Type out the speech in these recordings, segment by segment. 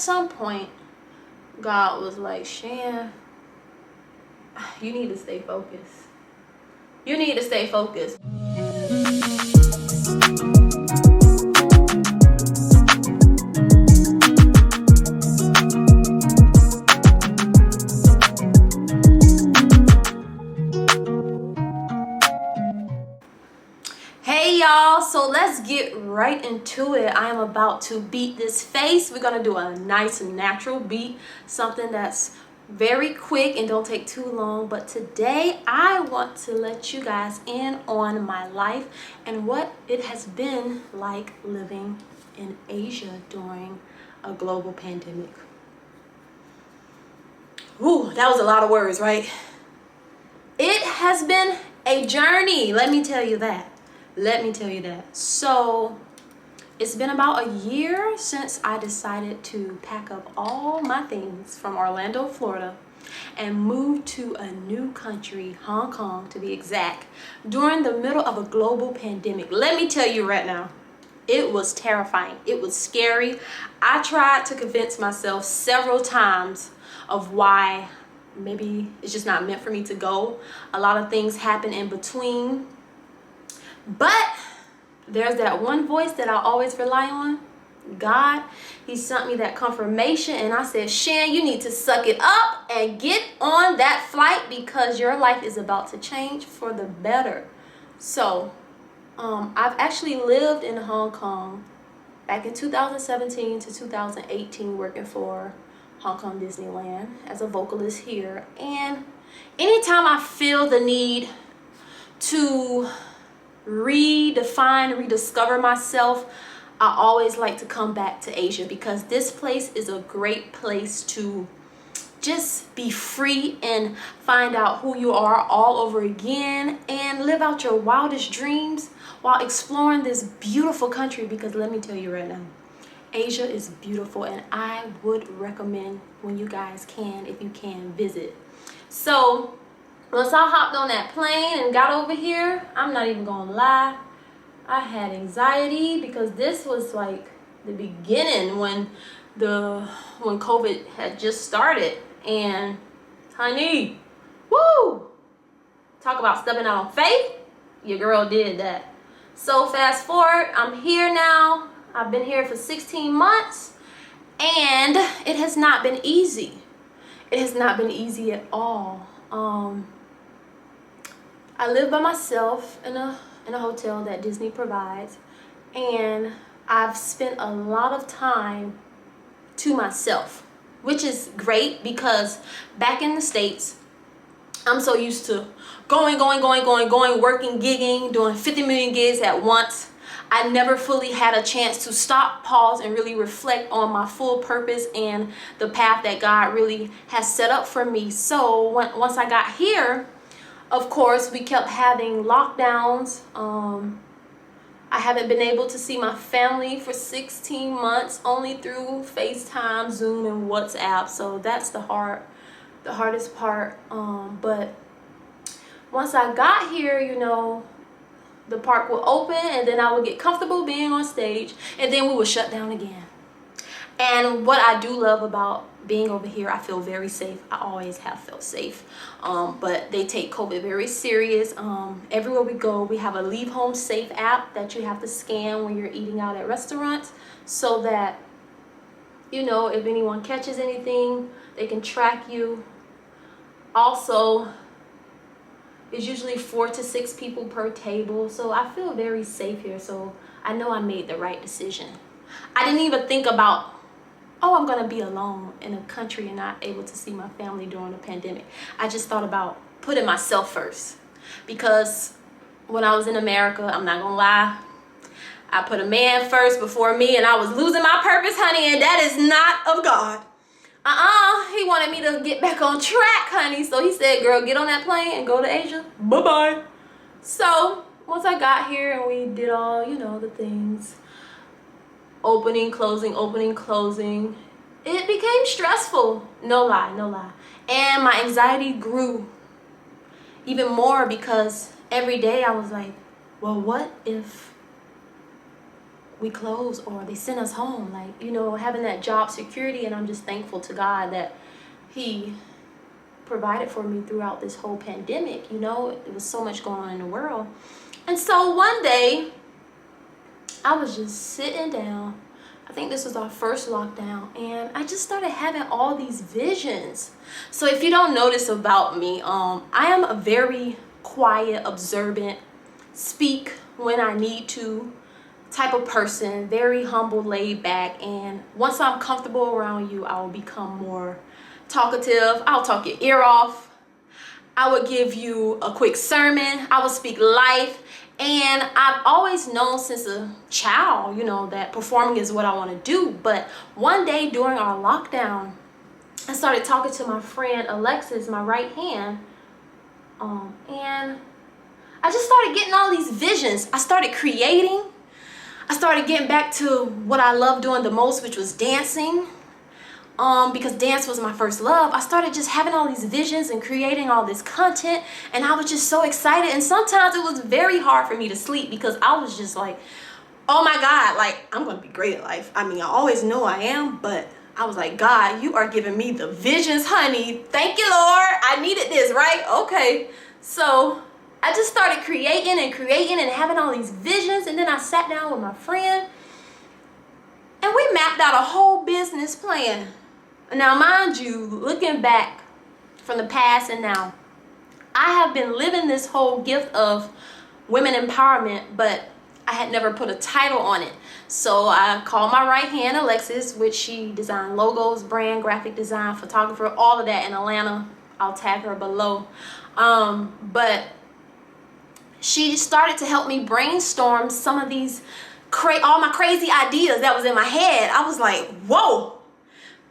some point, God was like, Shan, you need to stay focused. You need to stay focused. Hey y'all, so let's get right into it. I am about to beat this face. We're gonna do a nice natural beat, something that's very quick and don't take too long. But today I want to let you guys in on my life and what it has been like living in Asia during a global pandemic. Ooh, that was a lot of words, right? It has been a journey, let me tell you that. So it's been about a year since I decided to pack up all my things from Orlando, Florida, and move to a new country, Hong Kong to be exact, during the middle of a global pandemic. Let me tell you right now, it was terrifying. It was scary. I tried to convince myself several times of why maybe it's just not meant for me to go. A lot of things happen in between. But there's that one voice that I always rely on, God. He sent me that confirmation and I said, Shan, you need to suck it up and get on that flight because your life is about to change for the better. So I've actually lived in Hong Kong back in 2017 to 2018 working for Hong Kong Disneyland as a vocalist here. And anytime I feel the need to rediscover myself, I always like to come back to Asia because this place is a great place to just be free and find out who you are all over again and live out your wildest dreams while exploring this beautiful country. Because let me tell you right now, Asia is beautiful and I would recommend when you guys can, if you can, visit. So once I hopped on that plane and got over here, I'm not even gonna lie, I had anxiety because this was like the beginning when COVID had just started. And honey, woo! Talk about stepping out on faith. Your girl did that. So fast forward, I'm here now. I've been here for 16 months and it has not been easy. It has not been easy at all. I live by myself in a hotel that Disney provides, and I've spent a lot of time to myself, which is great because back in the States, I'm so used to going, working, gigging, doing 50 million gigs at once. I never fully had a chance to stop, pause, and really reflect on my full purpose and the path that God really has set up for me. So once I got here, of course, we kept having lockdowns. I haven't been able to see my family for 16 months, only through FaceTime, Zoom, and WhatsApp. So that's the hardest part. But once I got here, you know, the park will open and then I would get comfortable being on stage and then we would shut down again. And what I do love about being over here, I feel very safe. I always have felt safe. But they take COVID very serious. Everywhere we go, we have a Leave Home Safe app that you have to scan when you're eating out at restaurants so that, you know, if anyone catches anything, they can track you. Also, it's usually 4 to 6 people per table. So I feel very safe here. So I know I made the right decision. I didn't even think about, oh, I'm gonna be alone in a country and not able to see my family during a pandemic. I just thought about putting myself first. Because when I was in America, I'm not gonna lie, I put a man first before me and I was losing my purpose, honey, and that is not of God. He wanted me to get back on track, honey. So he said, girl, get on that plane and go to Asia. Bye-bye. So once I got here and we did all, you know, the things, opening, closing, it became stressful. No lie. And my anxiety grew even more because every day I was like, well, what if we close or they send us home. Like, you know, having that job security. And I'm just thankful to God that he provided for me throughout this whole pandemic. You know, it was so much going on in the world. And so one day I was just sitting down. I think this was our first lockdown, and I just started having all these visions. So if you don't notice about me, I am a very quiet, observant, speak when I need to type of person, very humble, laid back, and once I'm comfortable around you, I will become more talkative. I'll talk your ear off. I would give you a quick sermon. I would speak life. And I've always known since a child, you know, that performing is what I want to do. But one day during our lockdown, I started talking to my friend Alexus, my right hand. And I just started getting all these visions. I started creating. I started getting back to what I love doing the most, which was dancing. Because dance was my first love. I started just having all these visions and creating all this content, and I was just so excited. And sometimes it was very hard for me to sleep because I was just like, oh my God, like, I'm gonna be great at life. I mean, I always know I am, but I was like, God, you are giving me the visions, honey. Thank you, Lord. I needed this, right? Okay. So I just started creating and having all these visions, and then I sat down with my friend and we mapped out a whole business plan. Now, mind you, looking back from the past and now, I have been living this whole gift of women empowerment, but I had never put a title on it. So I called my right hand Alexus, which she designed logos, brand, graphic design, photographer, all of that in Atlanta. I'll tag her below. But she started to help me brainstorm some of these all my crazy ideas that was in my head. I was like, whoa,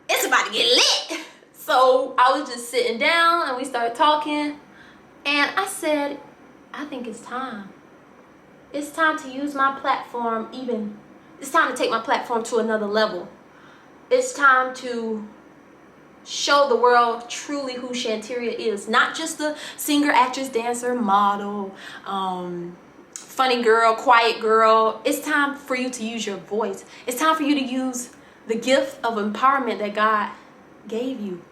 it's about to get lit. So I was just sitting down and we started talking, and I said, I think it's time. It's time to use my platform it's time to take my platform to another level. It's time to show the world truly who Shanteria is. Not just the singer, actress, dancer, model, funny girl, quiet girl. It's time for you to use your voice. It's time for you to use the gift of empowerment that God gave you.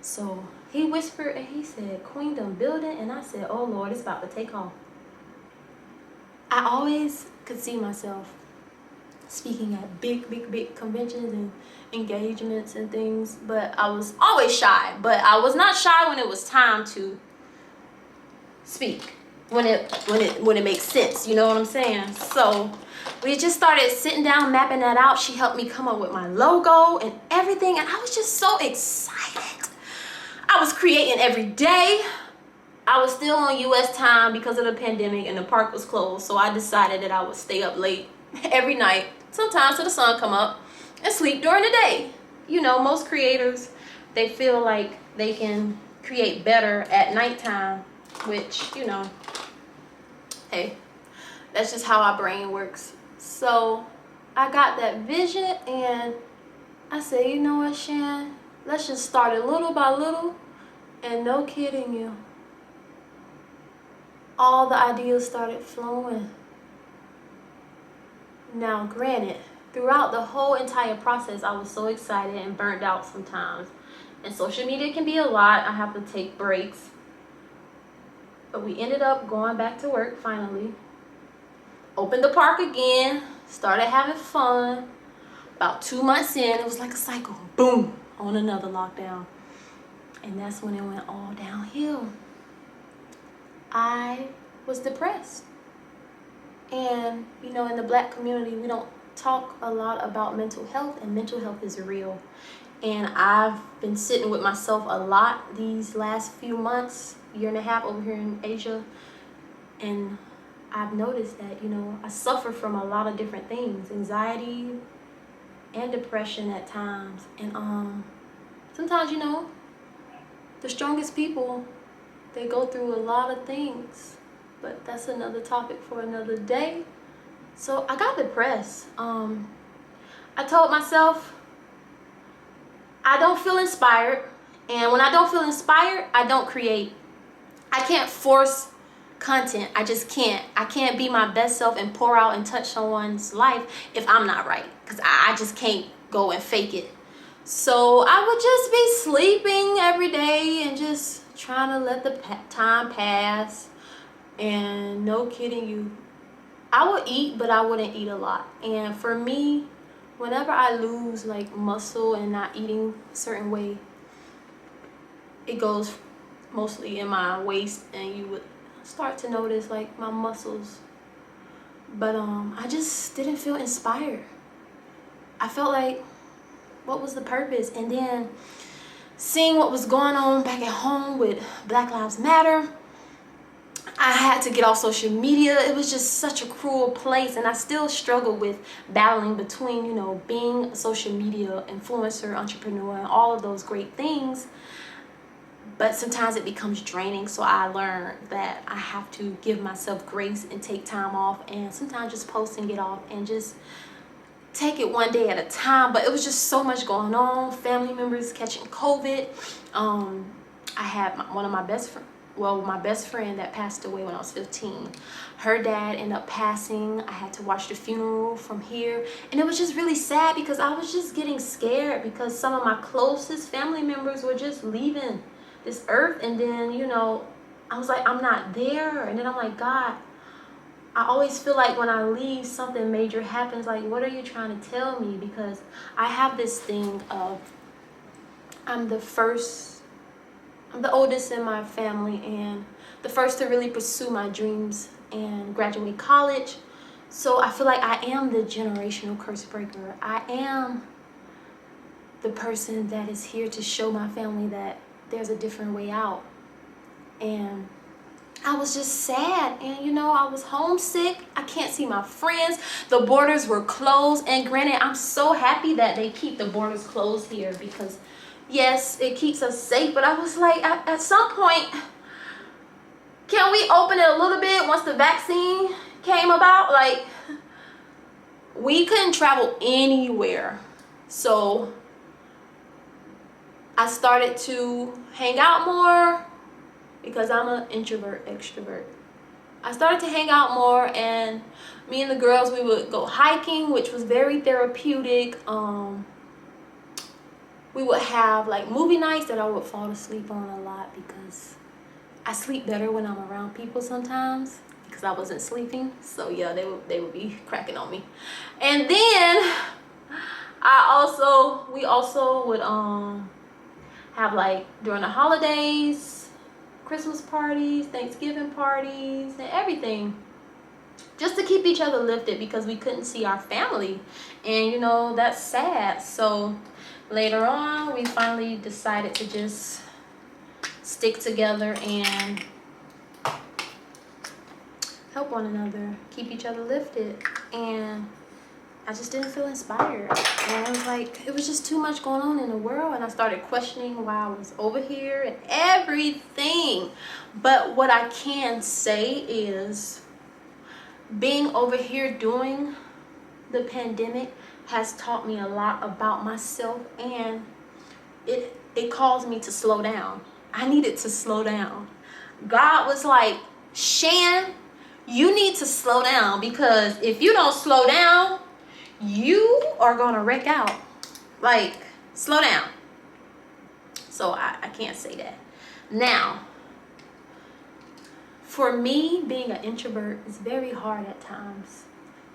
So he whispered and he said, Queendom building. And I said, oh Lord, it's about to take off. I always could see myself speaking at big conventions and engagements and things, but I was always shy. But I was not shy when it was time to speak, when it makes sense, you know what I'm saying? So we just started sitting down, mapping that out. She helped me come up with my logo and everything, and I was just so excited. I was creating every day. I was still on US time because of the pandemic and the park was closed, so I decided that I would stay up late every night, sometimes till the sun come up, and sleep during the day. You know, most creators, they feel like they can create better at nighttime, which, you know, hey, that's just how our brain works. So I got that vision and I said, you know what, Shan, let's just start it little by little. And no kidding you, all the ideas started flowing. Now, granted, throughout the whole entire process, I was so excited and burnt out sometimes. And social media can be a lot. I have to take breaks. But we ended up going back to work finally. Opened the park again. Started having fun. About 2 months in, it was like a cycle. Boom, on another lockdown. And that's when it went all downhill. I was depressed. And, you know, in the Black community, we don't talk a lot about mental health, and mental health is real. And I've been sitting with myself a lot these last few months, year and a half over here in Asia. And I've noticed that, you know, I suffer from a lot of different things, anxiety and depression at times. And sometimes, you know, the strongest people, they go through a lot of things, but that's another topic for another day. So I got depressed. I told myself, I don't feel inspired. And when I don't feel inspired, I don't create. I can't force content. I just can't. I can't be my best self and pour out and touch someone's life if I'm not right, because I just can't go and fake it. So I would just be sleeping every day and just trying to let the time pass. And no kidding you, I would eat, but I wouldn't eat a lot. And for me, whenever I lose like muscle and not eating a certain way, it goes mostly in my waist, and you would start to notice like my muscles. But I just didn't feel inspired. I felt like, what was the purpose? And then seeing what was going on back at home with Black Lives Matter, I had to get off social media. It was just such a cruel place, and I still struggle with battling between, you know, being a social media influencer, entrepreneur, and all of those great things. But sometimes it becomes draining, so I learned that I have to give myself grace and take time off, and sometimes just post and get off and just take it one day at a time. But it was just so much going on. Family members catching COVID. I had one of my best friends, well, my best friend that passed away when I was 15. Her dad ended up passing. I had to watch the funeral from here, and it was just really sad because I was just getting scared because some of my closest family members were just leaving this earth. And then, you know, I was like, I'm not there. And then I'm like, God, I always feel like when I leave, something major happens. Like, what are you trying to tell me? Because I have this thing of, I'm the oldest in my family and the first to really pursue my dreams and graduate college. So I feel like I am the generational curse breaker. I am the person that is here to show my family that there's a different way out. And I was just sad, and you know, I was homesick. I can't see my friends. The borders were closed, and granted, I'm so happy that they keep the borders closed here because yes, it keeps us safe. But I was like, at some point, can we open it a little bit once the vaccine came about? Like, we couldn't travel anywhere. So I started to hang out more because I'm an introvert, extrovert. I started to hang out more, and me and the girls, we would go hiking, which was very therapeutic. We would have like movie nights that I would fall asleep on a lot because I sleep better when I'm around people sometimes because I wasn't sleeping. So yeah, they would be cracking on me. And then we also would have like during the holidays, Christmas parties, Thanksgiving parties, and everything, just to keep each other lifted because we couldn't see our family. And you know, that's sad. So later on, we finally decided to just stick together and help one another, keep each other lifted. And I just didn't feel inspired. And I was like, it was just too much going on in the world. And I started questioning why I was over here and everything. But what I can say is being over here during the pandemic has taught me a lot about myself, and it caused me to slow down. I needed to slow down. God was like, Shan, you need to slow down, because if you don't slow down, you are gonna wreck out. Like, slow down. So I can't say that. Now, for me, being an introvert is very hard at times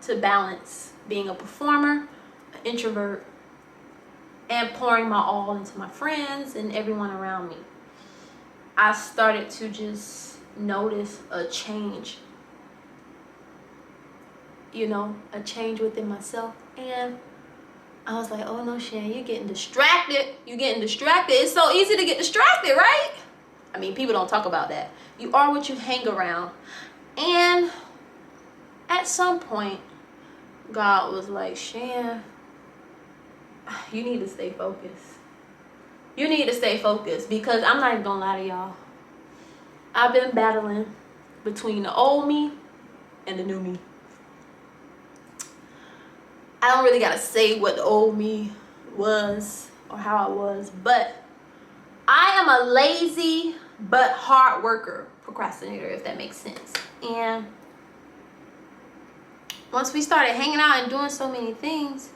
to balance being a performer, an introvert, and pouring my all into my friends and everyone around me. I started to just notice a change, you know, a change within myself. And I was like, oh no, Shan, you're getting distracted. You're getting distracted. It's so easy to get distracted, right? I mean, people don't talk about that. You are what you hang around. And at some point, God was like, Shan, you need to stay focused. You need to stay focused, because I'm not even gonna lie to y'all. I've been battling between the old me and the new me. I don't really gotta say what the old me was or how I was, but I am a lazy but hard worker procrastinator, if that makes sense. And once we started hanging out and doing so many things,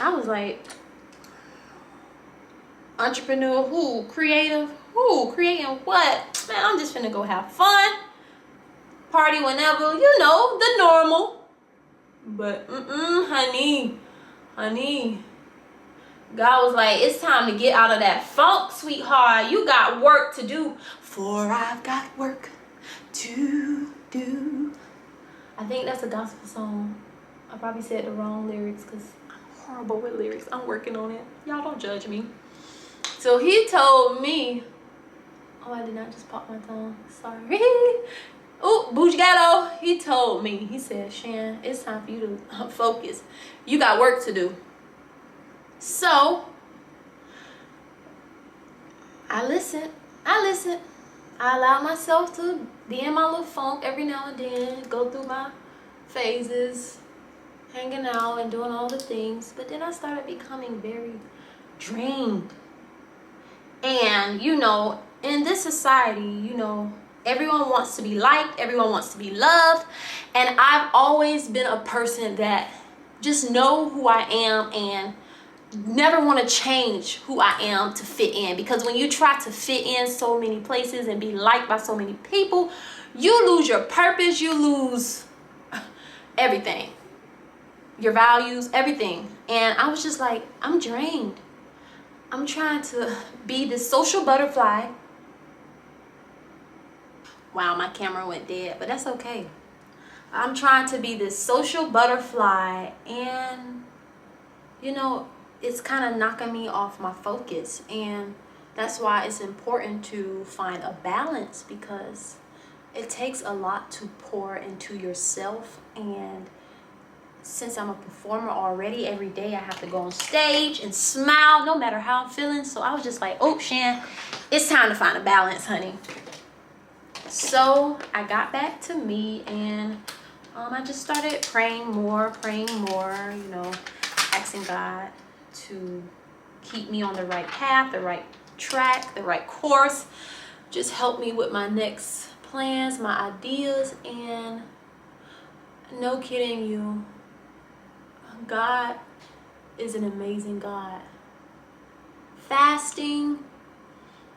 I was like, entrepreneur who? Creative who? Creating what? Man, I'm just finna go have fun, party whenever, you know, the normal. But honey, God was like, it's time to get out of that funk, sweetheart. You got work to do, for I've got work to do. I think that's a gospel song. I probably said the wrong lyrics because I'm horrible with lyrics. I'm working on it. Y'all don't judge me. So he told me, oh, I did not just pop my tongue. Sorry. Oh, Bougigato. He told me, he said, Shan, it's time for you to focus. You got work to do. So I listened. I allowed myself to be in my little funk every now and then, go through my phases, hanging out and doing all the things. But then I started becoming very drained. And, you know, in this society, you know, everyone wants to be liked, everyone wants to be loved. And I've always been a person that just know who I am and never want to change who I am to fit in. Because when you try to fit in so many places and be liked by so many people, you lose your purpose, you lose everything, your values, everything. And I was just like, I'm drained. I'm trying to be this social butterfly. Wow, my camera went dead, but that's okay. I'm trying to be this social butterfly, and you know, it's kind of knocking me off my focus. And that's why it's important to find a balance, because it takes a lot to pour into yourself. And since I'm a performer already, every day I have to go on stage and smile no matter how I'm feeling. So I was just like, oh, Shan, it's time to find a balance, honey. So I got back to me, and I just started praying more, you know, asking God to keep me on the right path, the right track, the right course. Just help me with my next plans, my ideas. And no kidding you, God is an amazing God. Fasting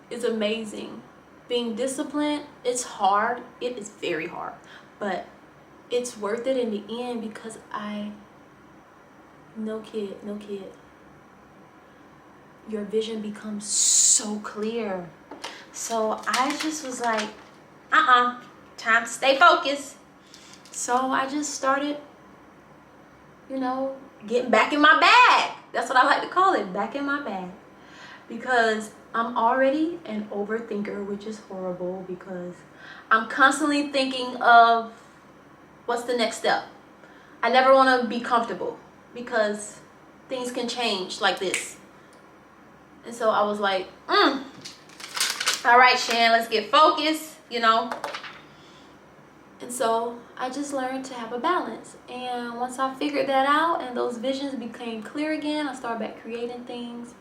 is amazing. Being disciplined, it's hard. It is very hard. But it's worth it in the end, because no kid, your vision becomes so clear. So I just was like, time to stay focused. So I just started, you know, getting back in my bag. That's what I like to call it, back in my bag. Because I'm already an overthinker, which is horrible, because I'm constantly thinking of what's the next step. I never want to be comfortable, because things can change like this. And so I was like, all right, Shan, let's get focused, you know. And so I just learned to have a balance. And once I figured that out and those visions became clear again, I started back creating things.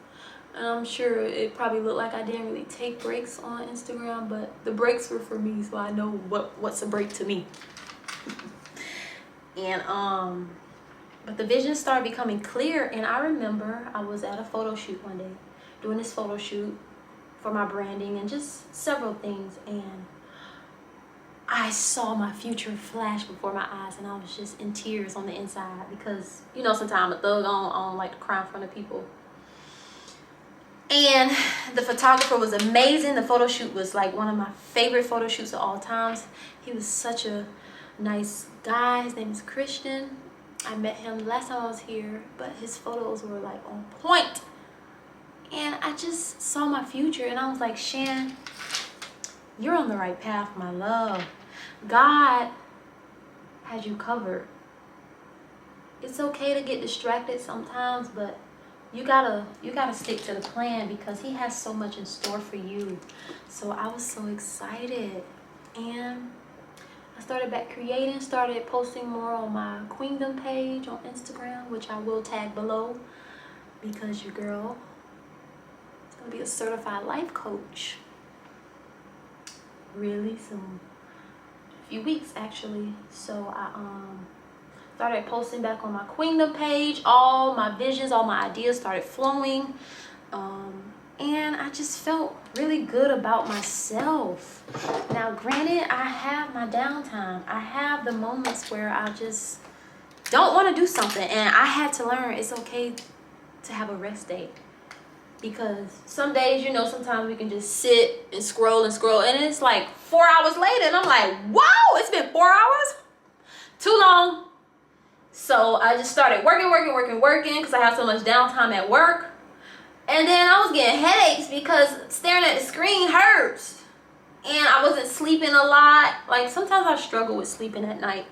And I'm sure it probably looked like I didn't really take breaks on Instagram, but the breaks were for me, so I know what's a break to me. And but the vision started becoming clear. And I remember I was at a photo shoot one day, doing this photo shoot for my branding and just several things, and I saw my future flash before my eyes, and I was just in tears on the inside, because you know, sometimes I'm a thug, I don't like to cry in front of people. And the photographer was amazing. The photo shoot was like one of my favorite photo shoots of all times. He was such a nice guy. His name is Christian. I met him last time I was here, but his photos were like on point. And I just saw my future, and I was like, Shan, you're on the right path, my love. God has you covered. It's okay to get distracted sometimes, but you gotta stick to the plan, because he has so much in store for you. So I was so excited, and I started back creating, started posting more on my Queendom page on Instagram, which I will tag below, because your girl is gonna be a certified life coach. really soon. A few weeks actually. So I started posting back on my Queendom page. All my visions, all my ideas started flowing. And I just felt really good about myself. Now, granted, I have my downtime. I have the moments where I just don't want to do something. And I had to learn it's okay to have a rest day. Because some days, you know, sometimes we can just sit and scroll. And it's like 4 hours later. And I'm like, wow, it's been 4 hours? Too long. So I just started working because I have so much downtime at work. And then I was getting headaches because staring at the screen hurts. And I wasn't sleeping a lot. Like, sometimes I struggle with sleeping at night.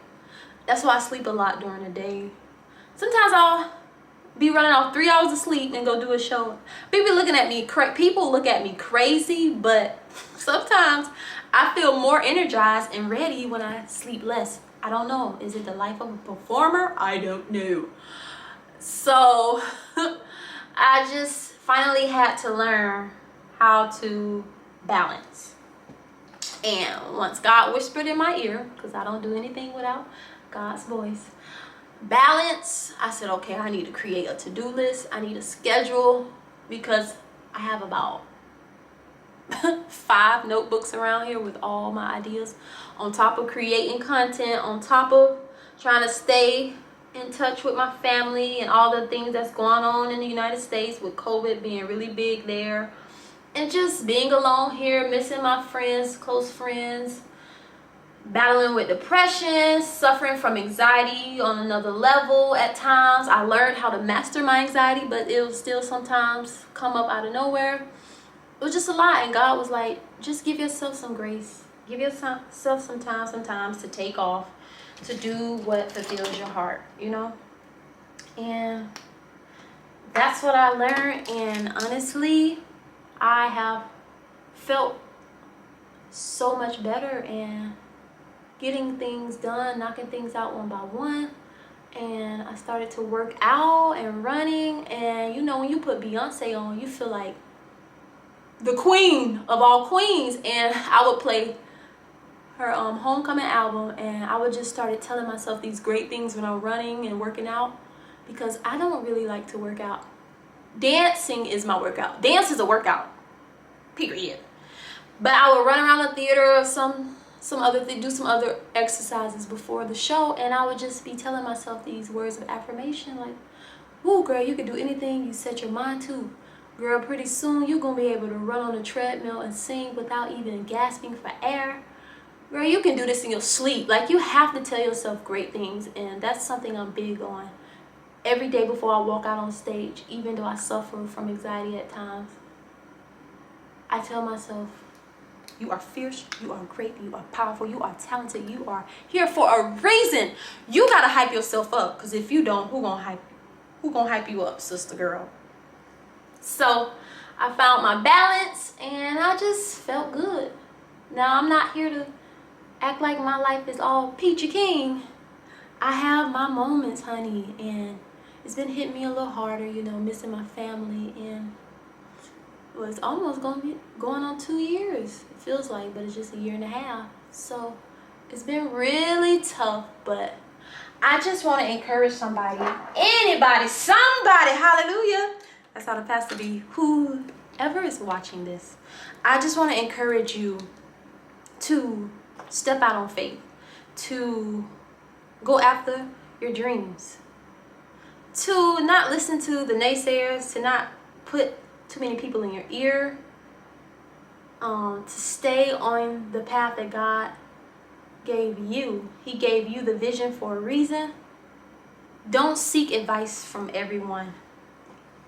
That's why I sleep a lot during the day. Sometimes I'll be running off 3 hours of sleep and go do a show. People look at me crazy, but sometimes I feel more energized and ready when I sleep less. I don't know. Is it the life of a performer? I don't know. So I just finally had to learn how to balance. And once God whispered in my ear, because I don't do anything without God's voice, balance, I said, okay, I need to create a to-do list. I need a schedule, because I have about 5 notebooks around here with all my ideas, on top of creating content, on top of trying to stay in touch with my family and all the things that's going on in the United States with COVID being really big there, and just being alone here, missing my friends, close friends, battling with depression, suffering from anxiety on another level at times. I learned how to master my anxiety, but it will still sometimes come up out of nowhere. It was just a lot, and God was like, just give yourself some grace. Give yourself some time sometimes to take off, to do what fulfills your heart, you know? And that's what I learned. And honestly, I have felt so much better and getting things done, knocking things out one by one. And I started to work out and running. And you know, when you put Beyonce on, you feel like the queen of all queens. And I would play her homecoming album, and I would just started telling myself these great things when I'm running and working out, because I don't really like to work out. Dancing is my workout. Dance is a workout, period. But I would run around the theater or do some other exercises before the show, and I would just be telling myself these words of affirmation, like, "Ooh, girl, you can do anything you set your mind to. Girl, pretty soon you're gonna be able to run on a treadmill and sing without even gasping for air. Girl, you can do this in your sleep." Like, you have to tell yourself great things, and that's something I'm big on. Every day before I walk out on stage, even though I suffer from anxiety at times, I tell myself, you are fierce, you are great, you are powerful, you are talented, you are here for a reason. You gotta hype yourself up, because if you don't, who gonna hype you? Who gonna hype you up, sister girl? So I found my balance, and I just felt good. Now, I'm not here to act like my life is all peachy keen. I have my moments, honey, and it's been hitting me a little harder, you know, missing my family. And well, it's almost going to be going on 2 years, it feels like, but it's just 1.5 years. So it's been really tough, but I just want to encourage somebody, anybody, somebody, hallelujah. That's how the pastor be, whoever is watching this. I just want to encourage you to step out on faith, to go after your dreams, to not listen to the naysayers, to not put too many people in your ear, to stay on the path that God gave you. He gave you the vision for a reason. Don't seek advice from everyone.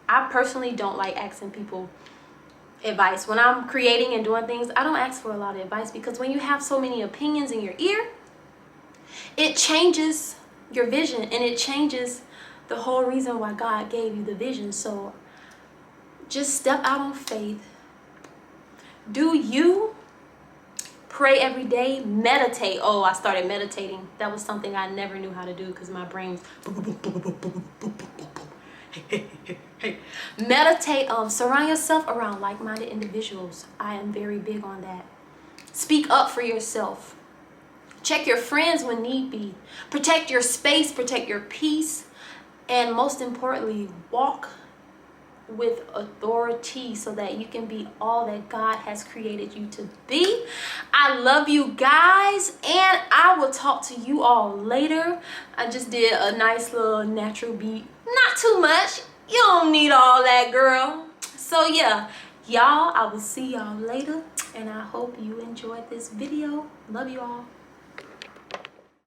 I personally don't like asking people advice. When I'm creating and doing things, I don't ask for a lot of advice, because when you have so many opinions in your ear, it changes your vision, and it changes the whole reason why God gave you the vision. So just step out on faith. Do you pray every day? Meditate. Oh, I started meditating. That was something I never knew how to do, because my brain meditate. Surround yourself around like-minded individuals. I am very big on that. Speak up for yourself. Check your friends when need be. Protect your space, protect your peace, and most importantly, walk with authority so that you can be all that God has created you to be. I love you guys, and I will talk to you all later. I just did a nice little natural beat. Not too much. You don't need all that, girl. So yeah, y'all, I will see y'all later, and I hope you enjoyed this video. Love you all.